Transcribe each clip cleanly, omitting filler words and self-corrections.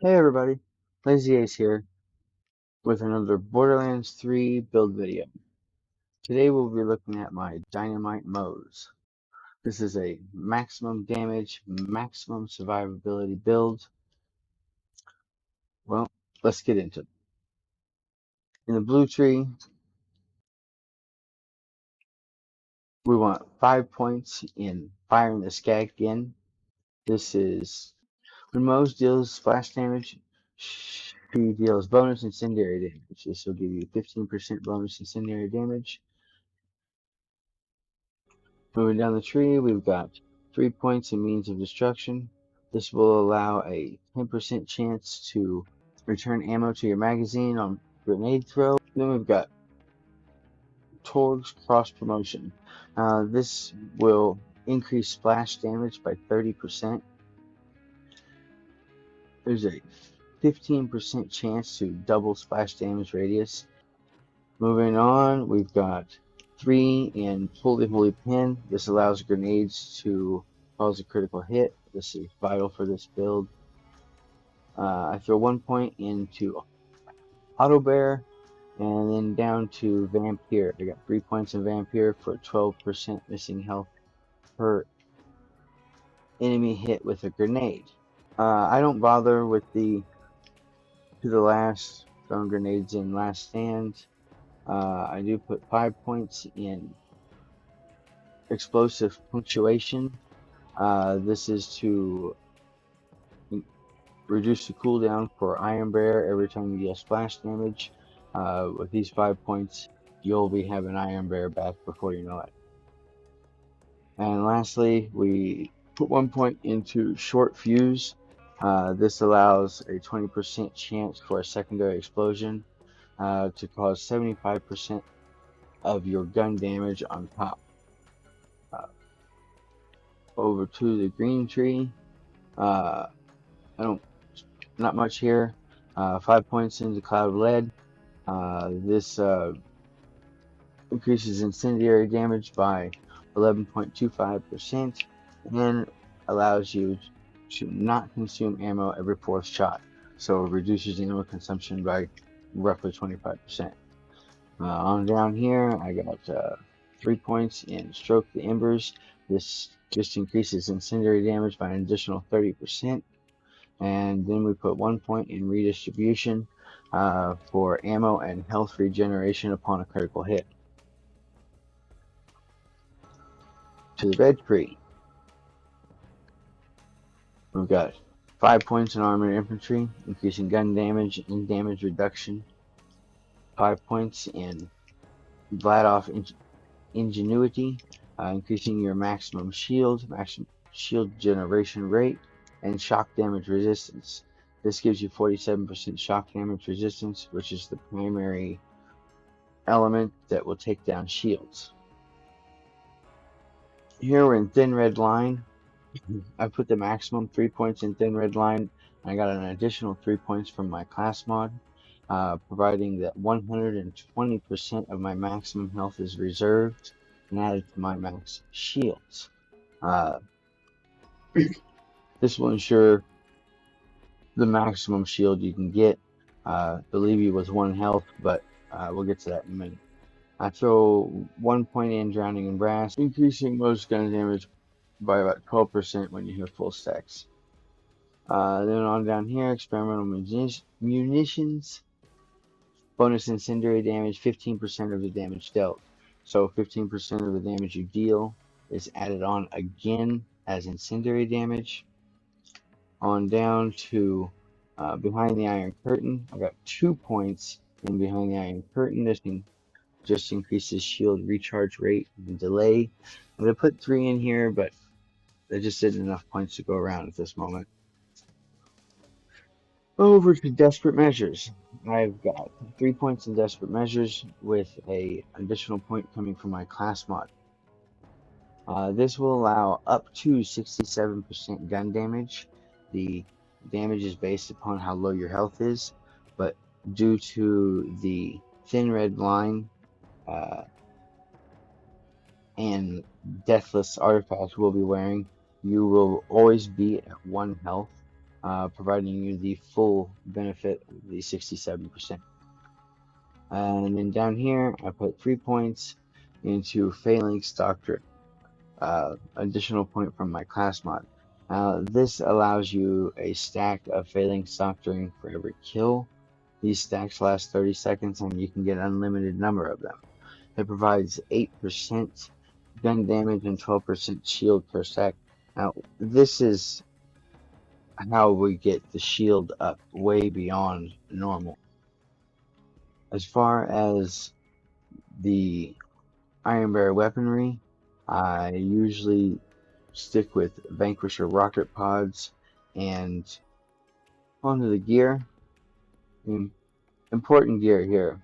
Hey everybody, Lazy Ace here with another Borderlands 3 build video. Today we'll be looking at my Dynamite Moze. This is a maximum damage, maximum survivability build. Well, let's get into it. In the blue tree, we want 5 points in firing the skag again. This is when Moze deals splash damage, she deals bonus incendiary damage. This will give you 15% bonus incendiary damage. Moving down the tree, we've got 3 points in means of destruction. This will allow a 10% chance to return ammo to your magazine on grenade throw. Then we've got Torg's cross promotion. This will increase splash damage by 30%. There's a 15% chance to double splash damage radius. Moving on, we've got 3 in Holy Pin. This allows grenades to cause a critical hit. This is vital for this build. I throw 1 point into Auto Bear and then down to Vampire. I got 3 points in Vampire for 12% missing health per enemy hit with a grenade. I don't bother with the to the last throwing grenades in last stand. I do put 5 points in explosive punctuation. This is to reduce the cooldown for Iron Bear every time you deal splash damage. With these 5 points, you'll be having Iron Bear back before you know it. And lastly, we put 1 point into Short Fuse. This allows a 20% chance for a secondary explosion to cause 75% of your gun damage on top. Over to the green tree. Not much here. 5 points into Cloud of Lead. This increases incendiary damage by 11.25% and allows you to not consume ammo every 4th shot. So it reduces ammo consumption by roughly 25%. On down here, I got 3 points in Stroke the Embers. This just increases incendiary damage by an additional 30%. And then we put 1 point in Redistribution for ammo and health regeneration upon a critical hit. To the red tree, we've got 5 points in Armored Infantry, increasing gun damage and damage reduction. 5 points in Vladoff Ingenuity, increasing your maximum shield generation rate, and shock damage resistance. This gives you 47% shock damage resistance, which is the primary element that will take down shields. Here we're in Thin Red Line. I put the maximum 3 points in Thin Red Line. I got an additional 3 points from my class mod, providing that 120% of my maximum health is reserved and added to my max shields. This will ensure the maximum shield you can get. Believe you was 1 health, but we'll get to that in a minute. I throw 1 point in Drowning in Brass, increasing most gun damage by about 12% when you hit full stacks. Then on down here, Experimental Munitions, bonus incendiary damage, 15% of the damage dealt. So 15% of the damage you deal is added on again as incendiary damage. On down to Behind the Iron Curtain, I got 2 points in Behind the Iron Curtain. This thing just increases shield recharge rate and delay. I'm going to put 3 in here, but there just isn't enough points to go around at this moment. Over to Desperate Measures. I've got 3 points in Desperate Measures with an additional point coming from my class mod. This will allow up to 67% gun damage. The damage is based upon how low your health is, but due to the Thin Red Line and Deathless artifact we'll be wearing, you will always be at 1 health. providing you the full benefit of the 67%. And then down here, I put 3 points into Phalanx Doctrine, additional point from my class mod. This allows you a stack of Phalanx Doctrine for every kill. These stacks last 30 seconds and you can get an unlimited number of them. It provides 8% gun damage and 12% shield per stack. Now, this is how we get the shield up way beyond normal. As far as the Iron Bear weaponry, I usually stick with Vanquisher rocket pods and onto the gear. Important gear here.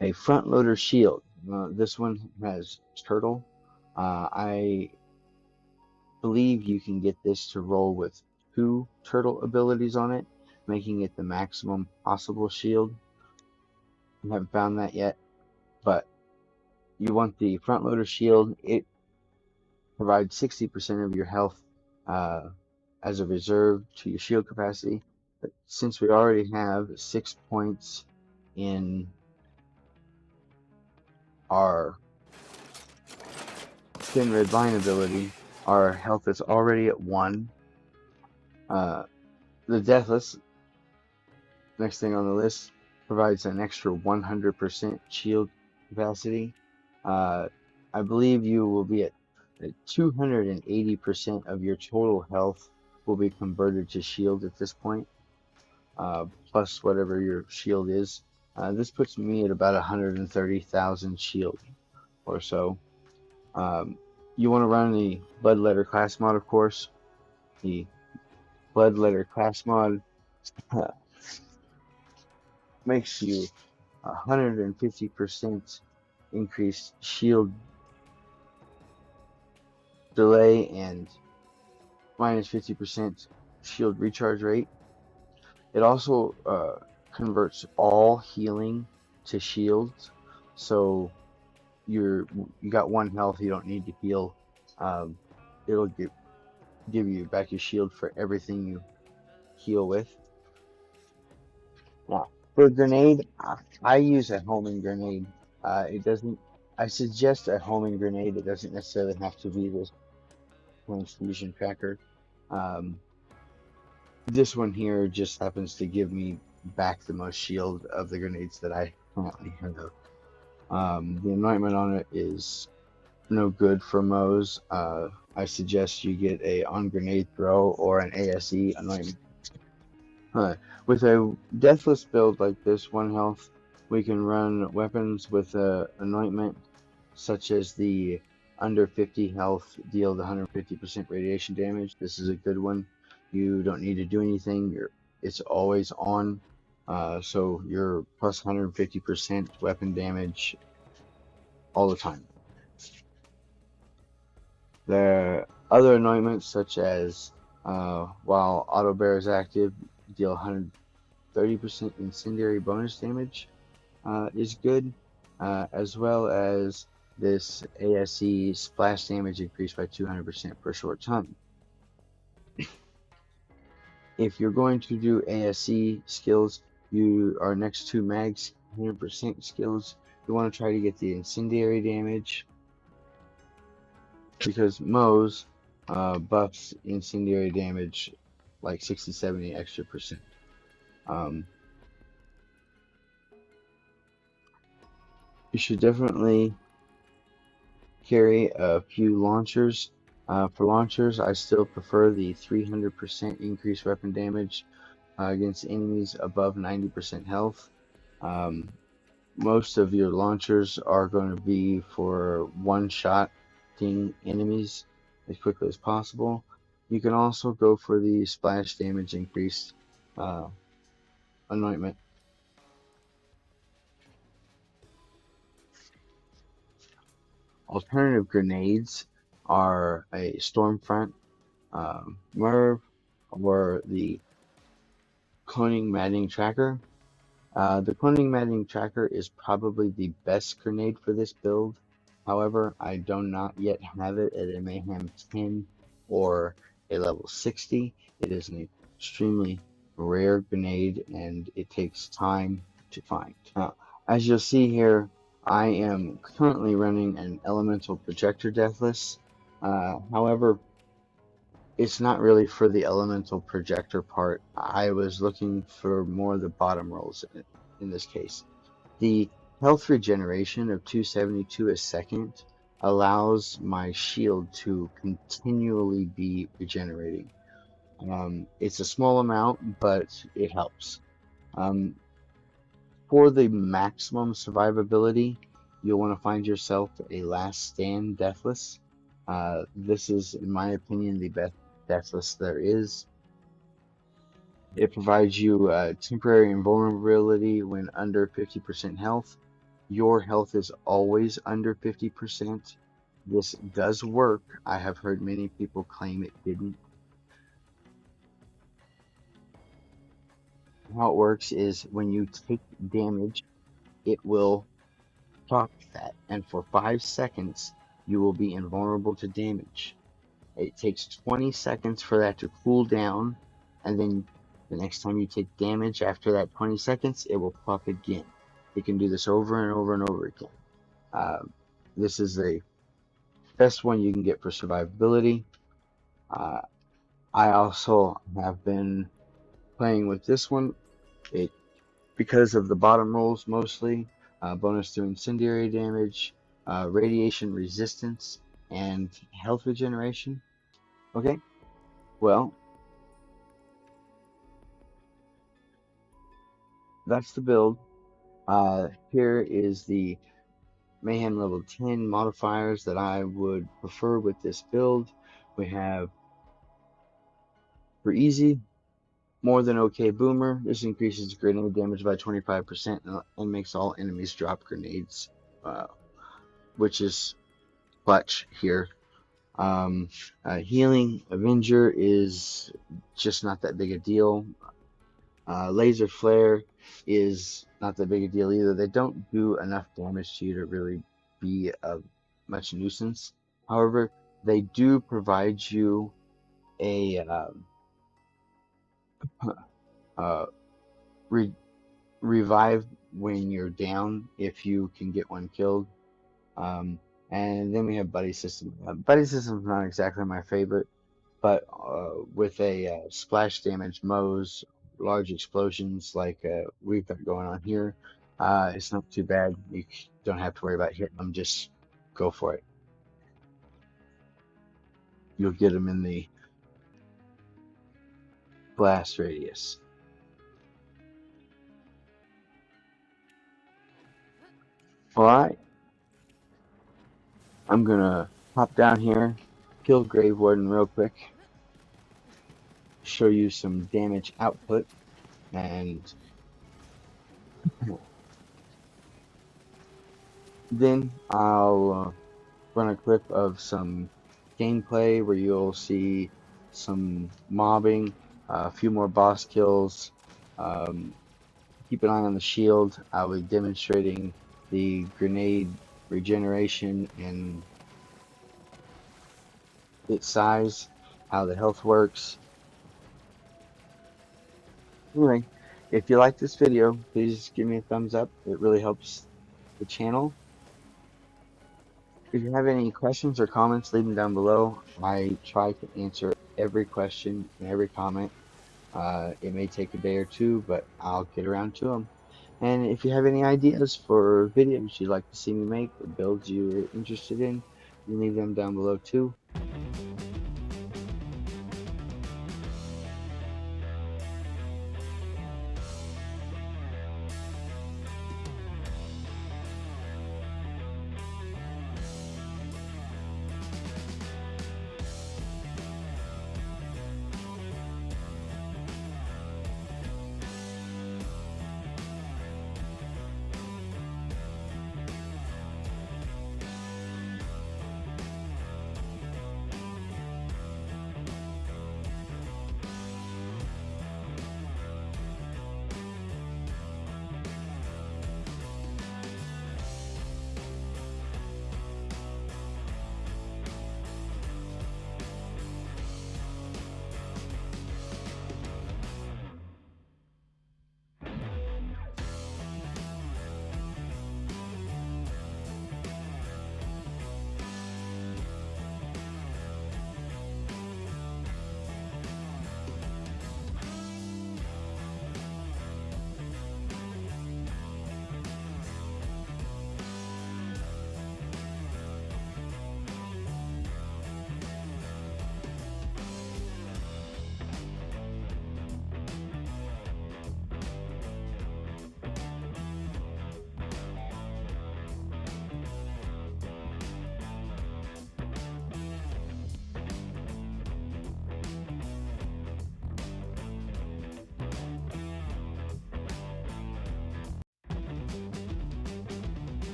A front loader shield. This one has turtle. I believe you can get this to roll with 2 turtle abilities on it, making it the maximum possible shield. I haven't found that yet, but you want the front loader shield. It provides 60% of your health as a reserve to your shield capacity. But since we already have 6 points in our thin red line ability, our health is already at 1. The Deathless, next thing on the list, provides an extra 100% shield capacity. I believe you will be at 280% of your total health will be converted to shield at this point, plus whatever your shield is. This puts me at about 130,000 shield or so. You want to run the Bloodletter class mod, of course. The Bloodletter class mod makes you 150% increased shield delay and minus 50% shield recharge rate. It also converts all healing to shields, so you got 1 health, you don't need to heal. It'll give you back your shield for everything you heal with. Now, for grenade, I use a homing grenade. It doesn't. I suggest a homing grenade. It doesn't necessarily have to be this transfusion tracker. This one here just happens to give me back the most shield of the grenades that I currently have. The anointment on it is no good for Moze. I suggest you get a on grenade throw or an ASE anointment. With a deathless build like this, 1 health, we can run weapons with anointment, such as the under 50 health deal the 150% radiation damage. This is a good one. You don't need to do anything. It's always on, so you're plus 150% weapon damage all the time. There are other anointments, such as while auto bear is active, deal 130% incendiary bonus damage is good, as well as this ASE splash damage increased by 200% for a short time. If you're going to do ASE skills, our next 2 mags 100% skills, you want to try to get the incendiary damage, because Moze buffs incendiary damage like 60-70 extra percent. You should definitely carry a few launchers. For launchers, I still prefer the 300% increased weapon damage against enemies above 90% health. Most of your launchers are going to be for one-shotting enemies as quickly as possible. You can also go for the splash damage increased anointment. Alternative grenades are a Stormfront, Merv, or the Cloning Maddening Tracker. The Cloning Maddening Tracker is probably the best grenade for this build. However, I do not yet have it at a Mayhem 10 or a level 60. It is an extremely rare grenade and it takes time to find. Now, as you'll see here, I am currently running an elemental projector deathless. However, it's not really for the elemental projector part. I was looking for more of the bottom rolls in this case. The health regeneration of 272 a second allows my shield to continually be regenerating. It's a small amount, but it helps. Um, for the maximum survivability, you'll want to find yourself a last stand deathless. This is, in my opinion, the best deathless there is. It provides you temporary invulnerability when under 50% health. Your health is always under 50%. This does work. I have heard many people claim it didn't. How it works is when you take damage, it will stop that, and for 5 seconds, you will be invulnerable to damage. It takes 20 seconds for that to cool down, and then the next time you take damage after that 20 seconds, it will pop again. You can do this over and over and over again. This is the best one you can get for survivability. I also have been playing with this one. Because of the bottom rolls mostly, bonus to incendiary damage, radiation resistance, and health regeneration. Okay, well, that's the build. Here is the Mayhem level 10 modifiers that I would prefer with this build. We have, for easy, more than okay boomer. This increases grenade damage by 25% and makes all enemies drop grenades, which is clutch here. Healing Avenger is just not that big a deal. Laser Flare is not that big a deal either. They don't do enough damage to you to really be a much nuisance. However, they do provide you a revive when you're down if you can get one killed. And then we have Buddy System. Buddy System is not exactly my favorite, but with a splash damage Moze, large explosions like we've got going on here, it's not too bad. You don't have to worry about hitting them, just go for it. You'll get them in the blast radius. Alright, I'm gonna hop down here, kill Grave Warden real quick, show you some damage output, and then I'll run a clip of some gameplay where you'll see some mobbing, a few more boss kills. Keep an eye on the shield. I'll be demonstrating the grenade regeneration and its size, how the health works. Anyway, if you like this video, please give me a thumbs up. It really helps the channel. If you have any questions or comments, leave them down below. I try to answer every question and every comment. It may take a day or two, but I'll get around to them. And if you have any ideas for videos you'd like to see me make or builds you're interested in, you can leave them down below too.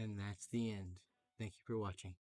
And that's the end. Thank you for watching.